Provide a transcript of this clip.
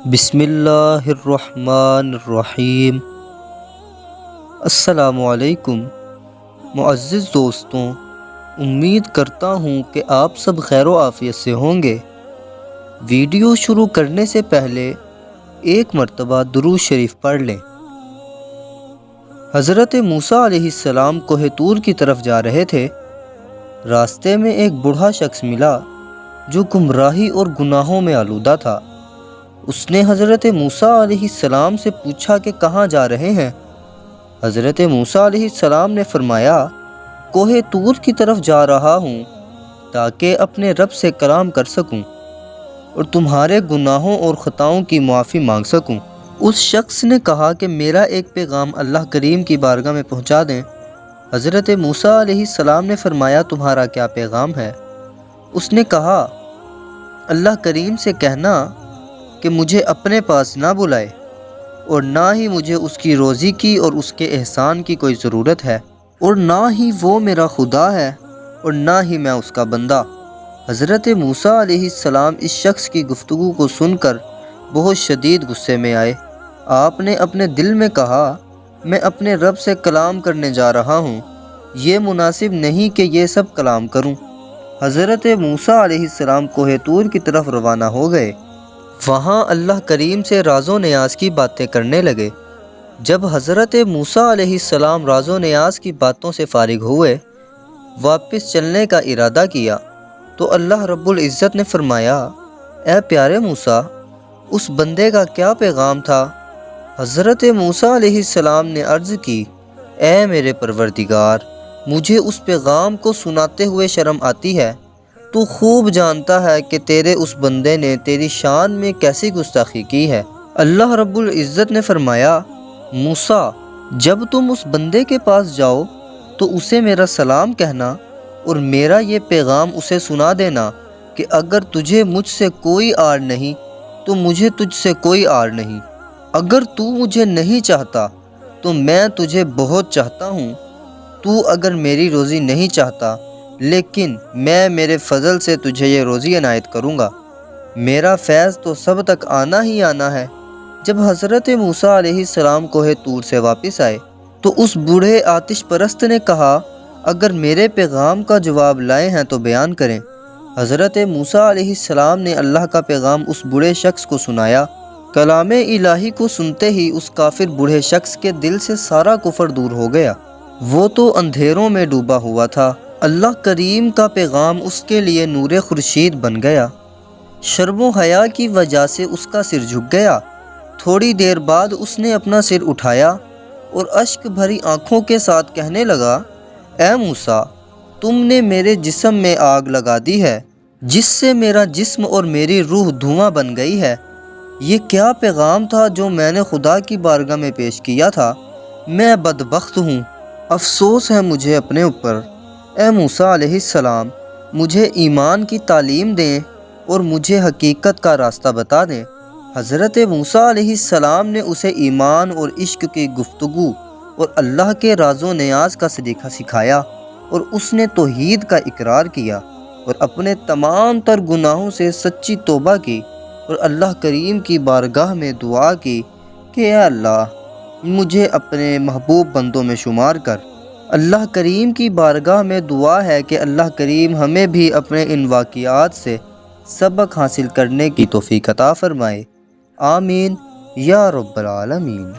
بسم اللہ الرحمن الرحیم۔ السلام علیکم معزز دوستوں، امید کرتا ہوں کہ آپ سب خیر و عافیت سے ہوں گے۔ ویڈیو شروع کرنے سے پہلے ایک مرتبہ درود شریف پڑھ لیں۔ حضرت موسیٰ علیہ السلام کوہ طور کی طرف جا رہے تھے۔ راستے میں ایک بوڑھا شخص ملا جو گمراہی اور گناہوں میں آلودہ تھا۔ اس نے حضرت موسیٰ علیہ السلام سے پوچھا کہ کہاں جا رہے ہیں؟ حضرت موسیٰ علیہ السلام نے فرمایا، کوہ طور کی طرف جا رہا ہوں تاکہ اپنے رب سے کلام کر سکوں اور تمہارے گناہوں اور خطاؤں کی معافی مانگ سکوں۔ اس شخص نے کہا کہ میرا ایک پیغام اللہ کریم کی بارگاہ میں پہنچا دیں۔ حضرت موسیٰ علیہ السلام نے فرمایا، تمہارا کیا پیغام ہے؟ اس نے کہا، اللہ کریم سے کہنا کہ مجھے اپنے پاس نہ بلائے اور نہ ہی مجھے اس کی روزی کی اور اس کے احسان کی کوئی ضرورت ہے، اور نہ ہی وہ میرا خدا ہے اور نہ ہی میں اس کا بندہ۔ حضرت موسیٰ علیہ السلام اس شخص کی گفتگو کو سن کر بہت شدید غصے میں آئے۔ آپ نے اپنے دل میں کہا، میں اپنے رب سے کلام کرنے جا رہا ہوں، یہ مناسب نہیں کہ یہ سب کلام کروں۔ حضرت موسیٰ علیہ السلام کوہ طور کی طرف روانہ ہو گئے۔ وہاں اللہ کریم سے راز و نیاز کی باتیں کرنے لگے۔ جب حضرت موسیٰ علیہ السلام راز و نیاز کی باتوں سے فارغ ہوئے، واپس چلنے کا ارادہ کیا تو اللہ رب العزت نے فرمایا، اے پیارے موسیٰ، اس بندے کا کیا پیغام تھا؟ حضرت موسیٰ علیہ السلام نے عرض کی، اے میرے پروردگار، مجھے اس پیغام کو سناتے ہوئے شرم آتی ہے۔ تو خوب جانتا ہے کہ تیرے اس بندے نے تیری شان میں کیسی گستاخی کی ہے۔ اللہ رب العزت نے فرمایا، موسیٰ، جب تم اس بندے کے پاس جاؤ تو اسے میرا سلام کہنا اور میرا یہ پیغام اسے سنا دینا کہ اگر تجھے مجھ سے کوئی آڑ نہیں تو مجھے تجھ سے کوئی آڑ نہیں۔ اگر تو مجھے نہیں چاہتا تو میں تجھے بہت چاہتا ہوں۔ تو اگر میری روزی نہیں چاہتا لیکن میں میرے فضل سے تجھے یہ روزی عنایت کروں گا۔ میرا فیض تو سب تک آنا ہی آنا ہے۔ جب حضرت موسیٰ علیہ السلام کوہ طور سے واپس آئے تو اس بوڑھے آتش پرست نے کہا، اگر میرے پیغام کا جواب لائے ہیں تو بیان کریں۔ حضرت موسیٰ علیہ السلام نے اللہ کا پیغام اس بوڑھے شخص کو سنایا۔ کلام الہی کو سنتے ہی اس کافر بوڑھے شخص کے دل سے سارا کفر دور ہو گیا۔ وہ تو اندھیروں میں ڈوبا ہوا تھا۔ اللہ کریم کا پیغام اس کے لیے نور خورشید بن گیا۔ شرم و حیا کی وجہ سے اس کا سر جھک گیا۔ تھوڑی دیر بعد اس نے اپنا سر اٹھایا اور اشک بھری آنکھوں کے ساتھ کہنے لگا، اے موسیٰ، تم نے میرے جسم میں آگ لگا دی ہے جس سے میرا جسم اور میری روح دھواں بن گئی ہے۔ یہ کیا پیغام تھا جو میں نے خدا کی بارگاہ میں پیش کیا تھا؟ میں بدبخت ہوں، افسوس ہے مجھے اپنے اوپر۔ اے موسیٰ علیہ السلام، مجھے ایمان کی تعلیم دیں اور مجھے حقیقت کا راستہ بتا دیں۔ حضرت موسیٰ علیہ السلام نے اسے ایمان اور عشق کی گفتگو اور اللہ کے راز و نیاز کا سلیقہ سکھایا، اور اس نے توحید کا اقرار کیا اور اپنے تمام تر گناہوں سے سچی توبہ کی، اور اللہ کریم کی بارگاہ میں دعا کی کہ اے اللہ، مجھے اپنے محبوب بندوں میں شمار کر۔ اللہ کریم کی بارگاہ میں دعا ہے کہ اللہ کریم ہمیں بھی اپنے ان واقعات سے سبق حاصل کرنے کی توفیق عطا فرمائے۔ آمین یا رب العالمین۔